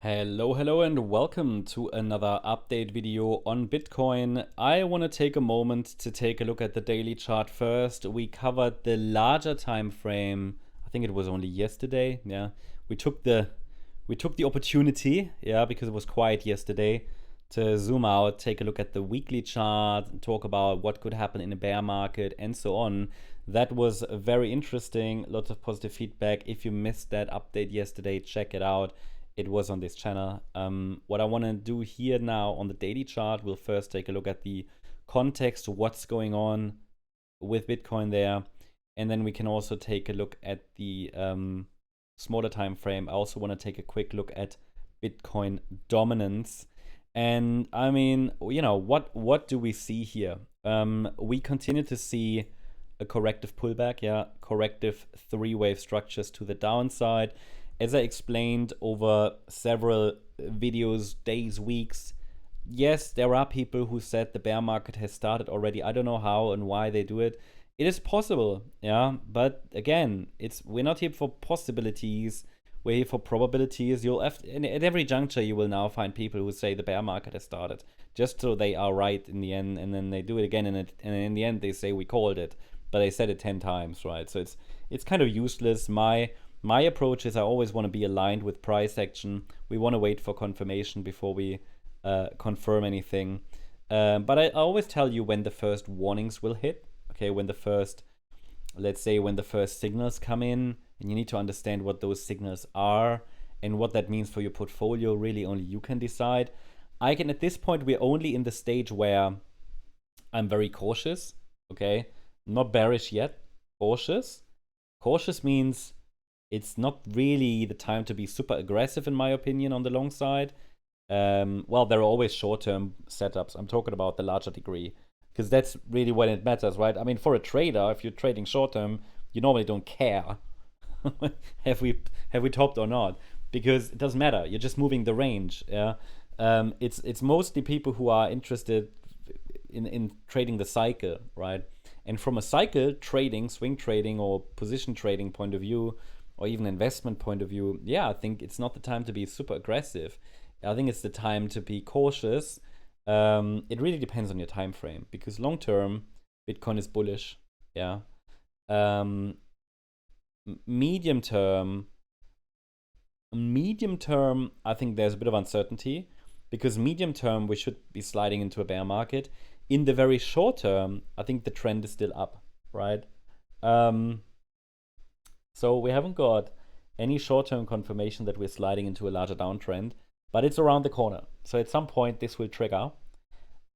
Hello, and welcome to another update video on Bitcoin. I want to take a moment to take a look at the daily chart first. We covered the larger time frame. I think it was only yesterday. Yeah, we took the opportunity, yeah, because it was quiet yesterday, to zoom out, take a look at the weekly chart, and talk about what could happen in a bear market and so on. That was very interesting. Lots of positive feedback. If you missed that update yesterday, check it out. It was on this channel. What I want to do here now on the daily chart, we'll first take a look at the context, what's going on with Bitcoin there, and then we can also take a look at the smaller time frame. I also want to take a quick look at Bitcoin dominance. And I mean, what do we see here? We continue to see a corrective pullback, yeah, corrective three-wave structures to the downside. As I explained over several videos, days, weeks, yes, there are people who said the bear market has started already. I don't know how and why they do it. It is possible, yeah, but again, we're not here for possibilities. We're here for probabilities. At every juncture, you will now find people who say the bear market has started, just so they are right in the end, and then they do it again, and in the end they say we called it, but they said it 10 times, right? So it's kind of useless. My approach is I always want to be aligned with price action. We want to wait for confirmation before we confirm anything. But I always tell you when the first warnings will hit. Okay, let's say when the first signals come in, and you need to understand what those signals are and what that means for your portfolio. Really, only you can decide. At this point, we're only in the stage where I'm very cautious. Okay, not bearish yet, cautious. Cautious means it's not really the time to be super aggressive, in my opinion, on the long side. Well, there are always short-term setups. I'm talking about the larger degree, because that's really when it matters, right? I mean, for a trader, if you're trading short-term, you normally don't care have we topped or not, because it doesn't matter. You're just moving the range. Yeah, it's mostly people who are interested in trading the cycle, right? And from a cycle trading, swing trading, or position trading point of view, or even investment point of view, yeah, I think it's not the time to be super aggressive. I think it's the time to be cautious. It really depends on your time frame, because long term, Bitcoin is bullish. Yeah. Medium term, I think there's a bit of uncertainty, because medium term we should be sliding into a bear market. In the very short term, I think the trend is still up, right? So we haven't got any short-term confirmation that we're sliding into a larger downtrend, but it's around the corner. So at some point this will trigger.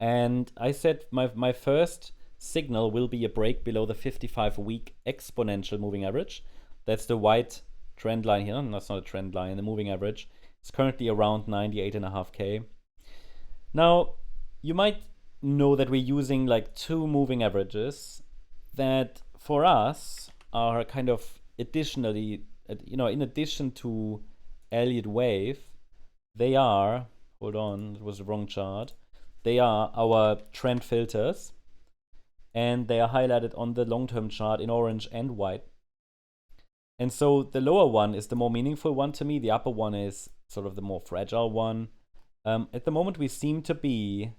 And I said my first signal will be a break below the 55-week exponential moving average. That's the white trend line here. No, that's not a trend line, the moving average. It's currently around 98.5K. Now, you might know that we're using like two moving averages that for us are kind of additionally, in addition to Elliott Wave, they are, hold on, it was the wrong chart. They are our trend filters, and they are highlighted on the long-term chart in orange and white. And so the lower one is the more meaningful one to me. The upper one is sort of the more fragile one. At the moment, we seem to be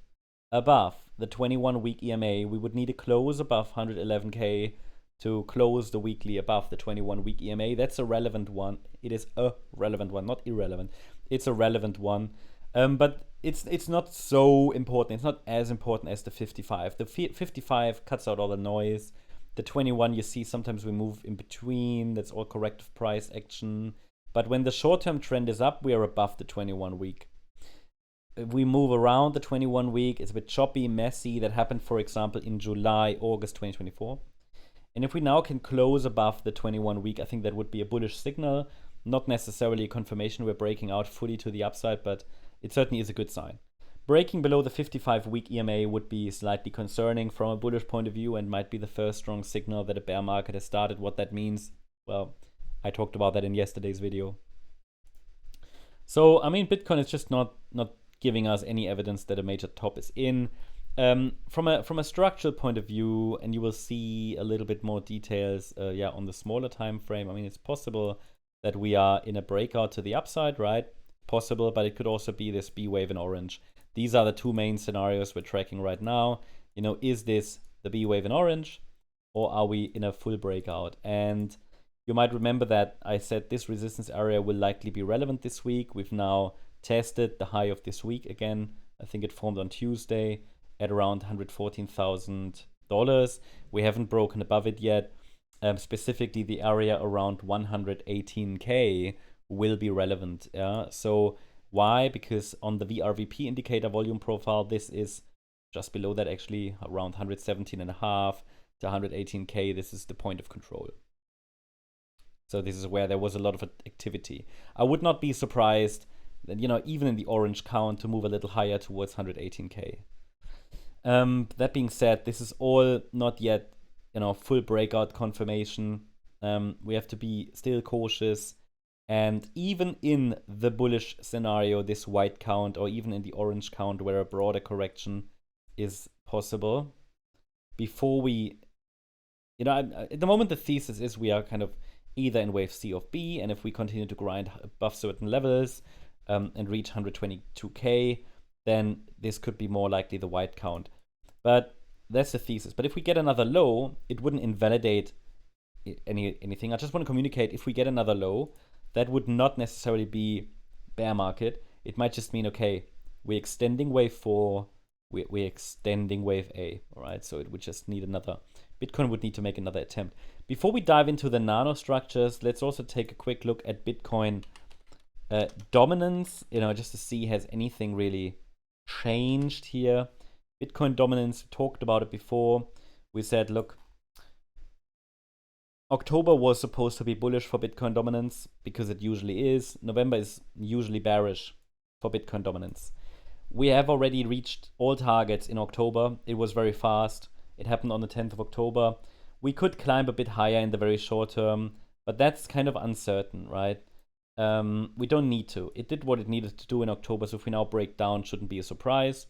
above the 21-week EMA. We would need a close above 111K to close the weekly above the 21-week EMA. That's a relevant one. It is a relevant one, not irrelevant. It's a relevant one. But it's not so important. It's not as important as the 55. The 55 cuts out all the noise. The 21, you see, sometimes we move in between. That's all corrective price action. But when the short-term trend is up, we are above the 21-week. If we move around the 21-week, it's a bit choppy, messy. That happened, for example, in July, August 2024. And if we now can close above the 21-week, I think that would be a bullish signal. Not necessarily a confirmation we're breaking out fully to the upside, but it certainly is a good sign. Breaking below the 55-week EMA would be slightly concerning from a bullish point of view, and might be the first strong signal that a bear market has started. What that means, well, I talked about that in yesterday's video. So, I mean, Bitcoin is just not giving us any evidence that a major top is in. From a structural point of view, and you will see a little bit more details on the smaller time frame. I mean, it's possible that we are in a breakout to the upside, right? possible, but it could also be this B wave in orange. These are the two main scenarios we're tracking right now. Is this the B wave in orange, or are we in a full breakout? And you might remember that I said this resistance area will likely be relevant this week. We've now tested the high of this week again. I think it formed on Tuesday at around $114,000. We haven't broken above it yet. Specifically, the area around 118K will be relevant. So why? Because on the VRVP indicator volume profile, this is just below that, actually, around 117.5 to 118K. This is the point of control. So this is where there was a lot of activity. I would not be surprised that, even in the orange count, to move a little higher towards 118K. That being said, this is all not yet, full breakout confirmation. We have to be still cautious. And even in the bullish scenario, this white count, or even in the orange count, where a broader correction is possible, before we, at the moment, the thesis is we are kind of either in wave C of B, and if we continue to grind above certain levels and reach 122K, then this could be more likely the white count. But that's the thesis. But if we get another low, it wouldn't invalidate anything. I just want to communicate, if we get another low, that would not necessarily be bear market. It might just mean, okay, we're extending wave 4, we're extending wave A, all right? So it would just need another, Bitcoin would need to make another attempt. Before we dive into the nanostructures, let's also take a quick look at Bitcoin dominance, just to see has anything really changed here. Bitcoin dominance, we talked about it before. We said, look, October was supposed to be bullish for Bitcoin dominance because it usually is. November is usually bearish for Bitcoin dominance. We have already reached all targets in October. It was very fast. It happened on the 10th of October. We could climb a bit higher in the very short term, but that's kind of uncertain, right? We don't need to. It did what it needed to do in October, so if we now break down, shouldn't be a surprise.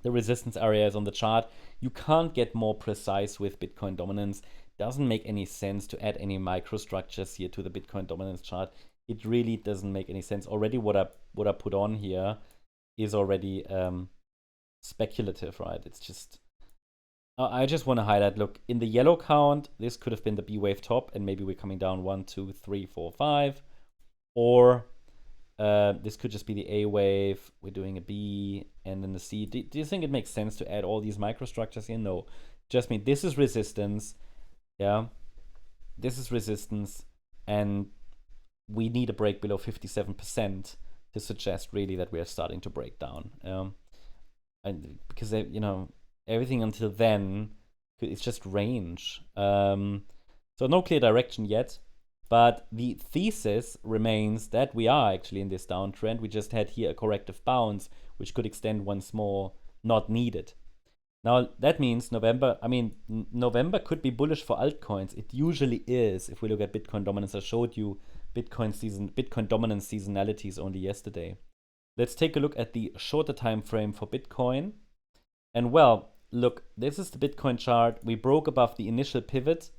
The resistance area is on the chart. You can't get more precise with Bitcoin dominance. Doesn't make any sense to add any microstructures here to the Bitcoin dominance chart. It really doesn't make any sense. Already what I put on here is already speculative, right? It's just, I just want to highlight, look, in the yellow count, this could have been the B wave top, and maybe we're coming down 1, 2, 3, 4, 5. Or this could just be the A wave. We're doing a B and then the C. Do you think it makes sense to add all these microstructures here? No. Just mean this is resistance. Yeah. This is resistance. And we need a break below 57% to suggest really that we are starting to break down. And because, everything until then, it's just range. So no clear direction yet. But the thesis remains that we are actually in this downtrend. We just had here a corrective bounce, which could extend once more, not needed. Now, that means November could be bullish for altcoins. It usually is. If we look at Bitcoin dominance, I showed you Bitcoin dominance seasonalities only yesterday. Let's take a look at the shorter time frame for Bitcoin. And well, look, this is the Bitcoin chart. We broke above the initial pivot,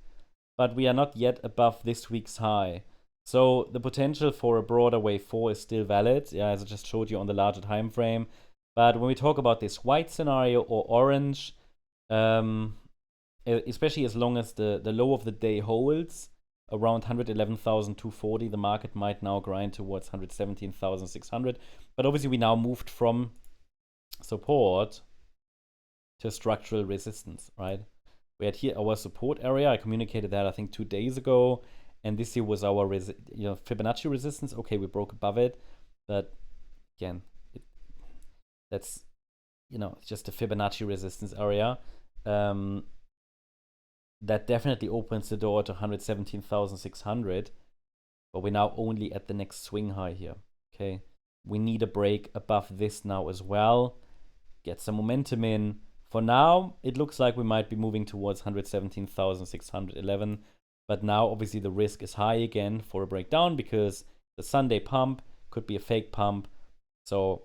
but we are not yet above this week's high. So the potential for a broader wave 4 is still valid, as I just showed you on the larger time frame. But when we talk about this white scenario or orange, especially as long as the low of the day holds around 111,240, the market might now grind towards 117,600. But obviously we now moved from support to structural resistance, right? We had here our support area. I communicated that, I think, 2 days ago. And this here was our Fibonacci resistance. Okay, we broke above it. But again, that's, it's just a Fibonacci resistance area. That definitely opens the door to 117,600. But we're now only at the next swing high here. Okay, we need a break above this now as well. Get some momentum in. For now, it looks like we might be moving towards 117,611. But now, obviously, the risk is high again for a breakdown because the Sunday pump could be a fake pump. So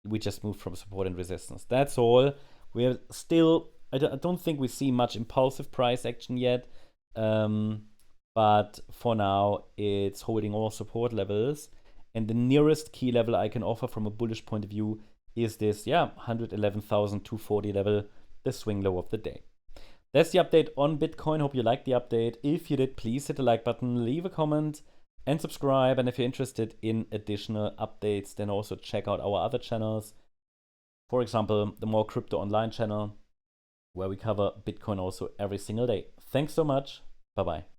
we just moved from support and resistance. That's all. We are still, I don't think we see much impulsive price action yet. But for now, it's holding all support levels. And the nearest key level I can offer from a bullish point of view is this, 111,240 level, the swing low of the day. That's the update on Bitcoin. Hope you liked the update. If you did, please hit the like button, leave a comment, and subscribe. And if you're interested in additional updates, then also check out our other channels. For example, the More Crypto Online channel, where we cover Bitcoin also every single day. Thanks so much. Bye-bye.